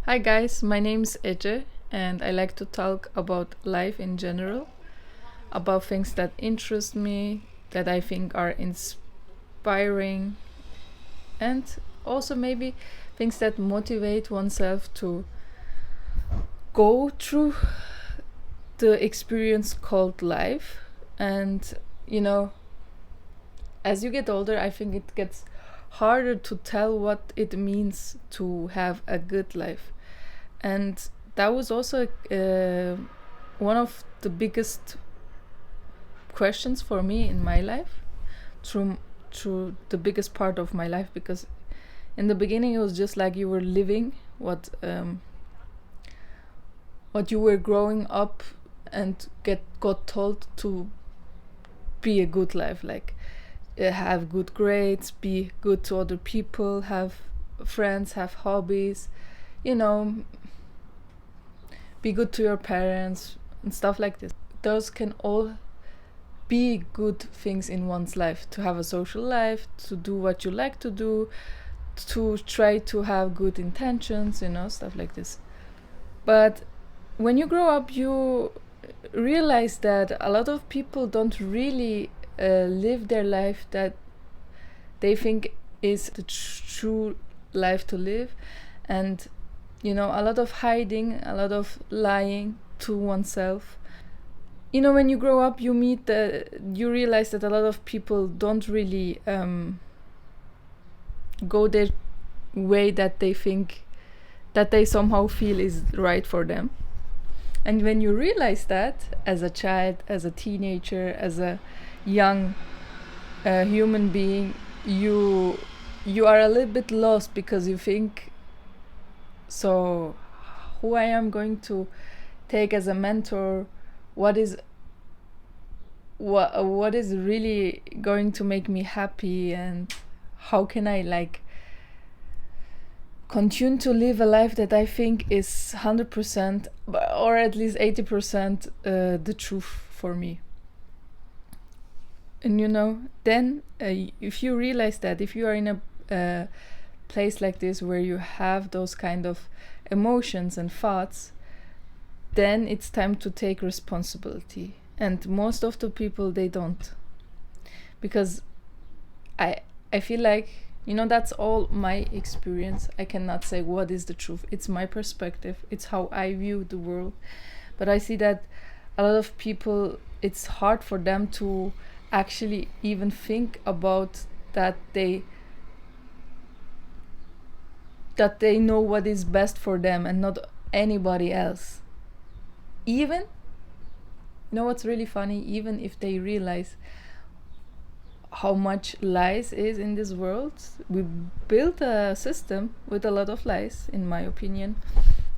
Hi guys, my name's Ece and I like to talk about life in general, about things that interest me, that I think are inspiring, and also maybe things that motivate oneself to go through the experience called life. And you know, as you get older, I think it gets harder to tell what it means to have a good life. And that was also one of the biggest questions for me in my life, through the biggest part of my life, because in the beginning it was just like you were living what you were growing up and got told to be a good life, like have good grades, be good to other people, have friends, have hobbies, you know, be good to your parents and stuff like this. Those can all be good things in one's life, to have a social life, to do what you like to do, to try to have good intentions, stuff like this. But when you grow up, you realize that a lot of people don't really live their life that they think is the true life to live. And a lot of hiding, a lot of lying to oneself. When you grow up, you realize that a lot of people don't really go their way that they think, that they somehow feel is right for them. And when you realize that as a child, as a teenager, as a young human being, you are a little bit lost, because you think, so who I am going to take as a mentor, what is really going to make me happy, and how can I continue to live a life that I think is 100% or at least 80% the truth for me. And then if you realize that, if you are in a place like this where you have those kind of emotions and thoughts, then it's time to take responsibility. And most of the people, they don't, because I feel like, that's all my experience. I cannot say what is the truth. It's my perspective, it's how I view the world. But I see that a lot of people, it's hard for them to actually even think about that they know what is best for them and not anybody else. Even, what's really funny, even if they realize how much lies is in this world, we built a system with a lot of lies, in my opinion.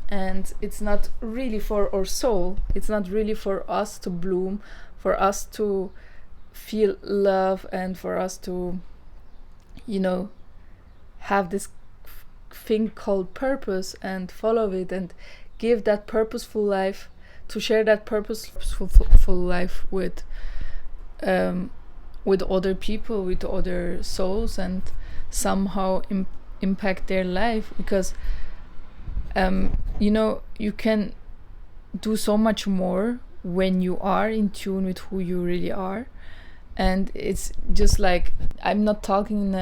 And it's not really for our soul, it's not really for us to bloom, for us to feel love, and for us to have this thing called purpose and follow it and give that purposeful life, to share that purposeful life with other people, with other souls, and somehow impact their life. Because you can do so much more when you are in tune with who you really are. And it's just like, I'm not talking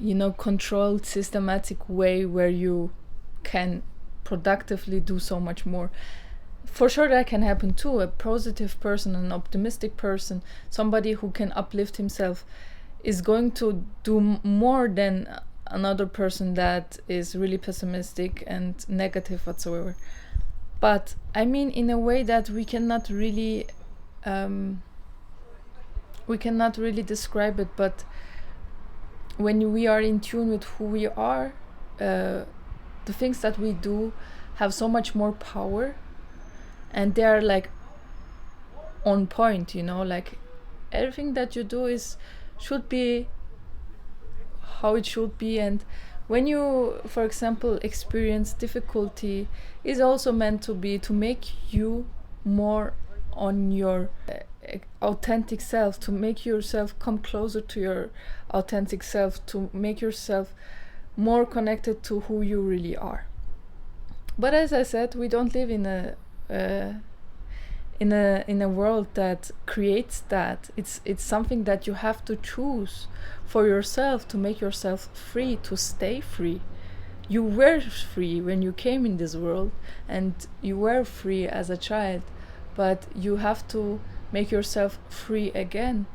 in a controlled, systematic way where you can productively do so much more. For sure that can happen too. A positive person, an optimistic person, somebody who can uplift himself, is going to do more than another person that is really pessimistic and negative whatsoever. But I mean, in a way that we cannot really describe it. But when we are in tune with who we are, the things that we do have so much more power, and they are like on point. Like everything that you do should be how it should be. And when you, for example, experience difficulty, is also meant to make you more on your authentic self, to make yourself come closer to your authentic self, to make yourself more connected to who you really are. But as I said, we don't live in a in a world that creates that. It's something that you have to choose for yourself, to make yourself free, to stay free. You were free when you came in this world, and you were free as a child, but you have to make yourself free again.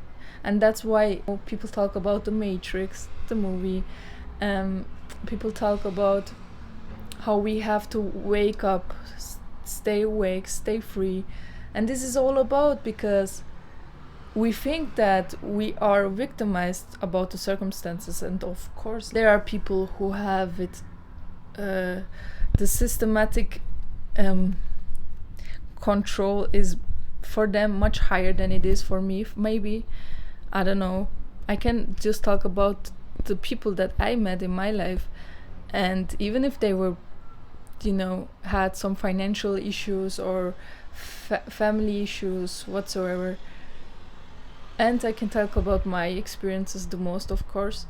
And that's why people talk about the Matrix, the movie. People talk about how we have to wake up, stay awake, stay free. And this is all about because we think that we are victimized about the circumstances, and of course there are people who have it, the systematic control is for them much higher than it is for me. Maybe, I don't know, I can just talk about the people that I met in my life, and even if they were, had some financial issues or family issues whatsoever, and I can talk about my experiences the most, of course.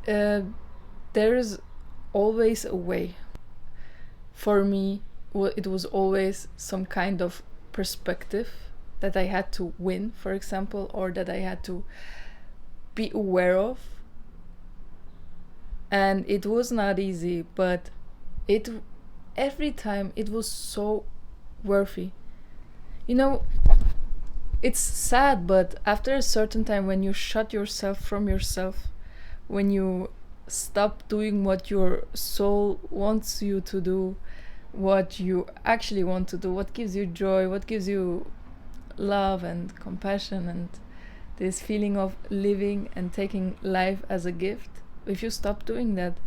There is always a way. For me, it was always some kind of perspective that I had to win, for example, or that I had to be aware of. And it was not easy, but every time it was so worthy. It's sad, but after a certain time, when you shut yourself from yourself, when you stop doing what your soul wants you to do, what you actually want to do, what gives you joy, what gives you love and compassion and this feeling of living and taking life as a gift, if you stop doing that,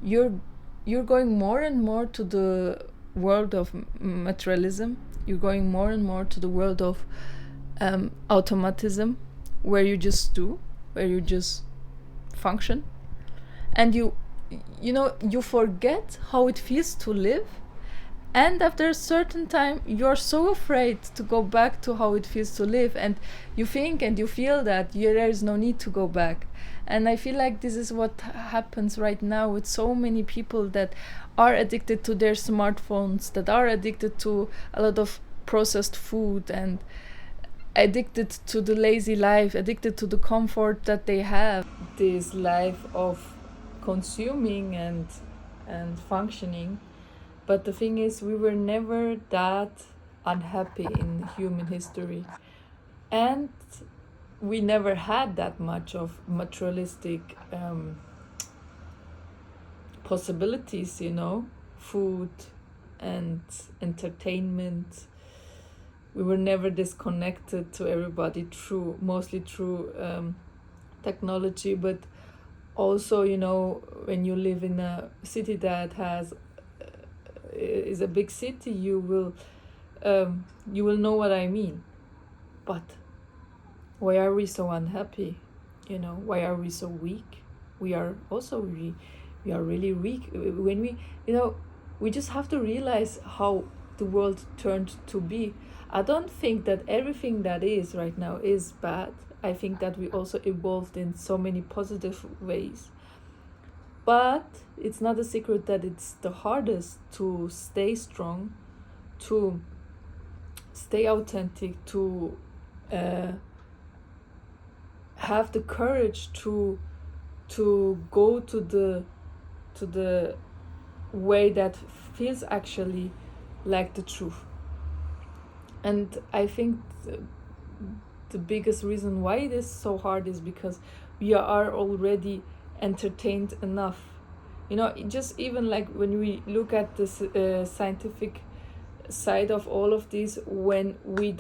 you're going more and more to the world of materialism. You're going more and more to the world of automatism, where you just do, where you just function, and you forget how it feels to live. And after a certain time, you're so afraid to go back to how it feels to live, and you think and you feel that there is no need to go back. And I feel like this is what happens right now with so many people that are addicted to their smartphones, that are addicted to a lot of processed food, and addicted to the lazy life, addicted to the comfort that they have. This life of consuming and functioning. But the thing is, we were never that unhappy in human history. And we never had that much of materialistic possibilities, food and entertainment. We were never disconnected to everybody mostly through technology, but also, when you live in a city that is a big city, you will know what I mean. But why are we so unhappy? Why are we so weak? We are also we are really weak when we just have to realize how the world turned to be. I don't think that everything that is right now is bad. I think that we also evolved in so many positive ways. But it's not a secret that it's the hardest to stay strong, to stay authentic, to have the courage to go to the way that feels actually like the truth. And I think the biggest reason why it is so hard is because we are already entertained enough. Just even like when we look at the scientific side of all of this, when we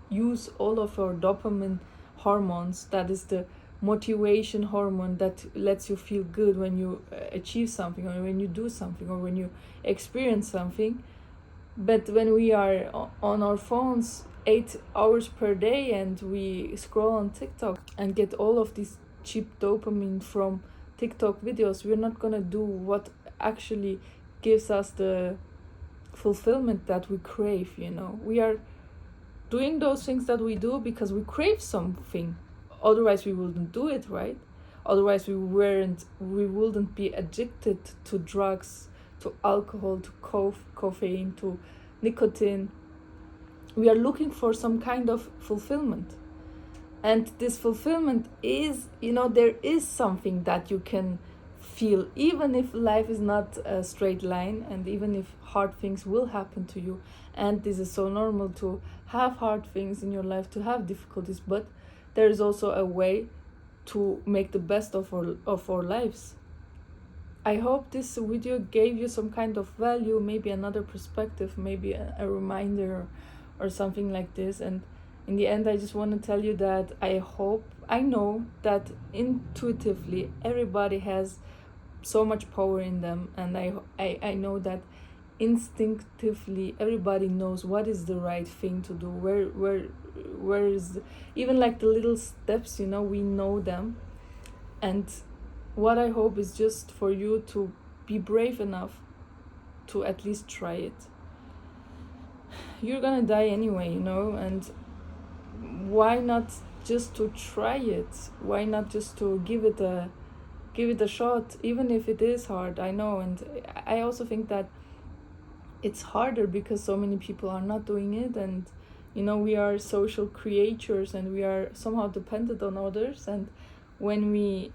use all of our dopamine hormones, that is the motivation hormone that lets you feel good when you achieve something, or when you do something, or when you experience something. But when we are on our phones 8 hours per day and we scroll on TikTok and get all of this cheap dopamine from TikTok videos, we're not gonna do what actually gives us the fulfillment that we crave. We are doing those things that we do because we crave something, otherwise we wouldn't do it, right? Otherwise we wouldn't be addicted to drugs, to alcohol, to caffeine, to nicotine. We are looking for some kind of fulfillment, and this fulfillment is, there is something that you can feel, even if life is not a straight line, and even if hard things will happen to you. And this is so normal to have hard things in your life, to have difficulties, but there is also a way to make the best of our lives. I hope this video gave you some kind of value, maybe another perspective, maybe a reminder or something like this. And in the end, I just want to tell you that I know that intuitively everybody has so much power in them, and I know that instinctively everybody knows what is the right thing to do, where is even like the little steps, we know them. And what I hope is just for you to be brave enough to at least try it. You're gonna die anyway, and why not just to try it? Why not just to give it a shot, even if it is hard? I know, and I also think that it's harder because so many people are not doing it, and we are social creatures, and we are somehow dependent on others. And when we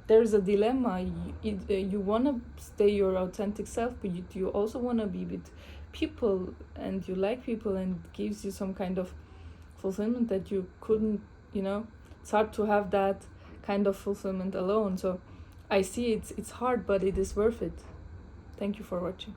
there's a dilemma. You want to stay your authentic self, but you also want to be with people, and you like people, and it gives you some kind of fulfillment that you couldn't, it's hard to have that kind of fulfillment alone. So I see it's hard, but it is worth it. Thank you for watching.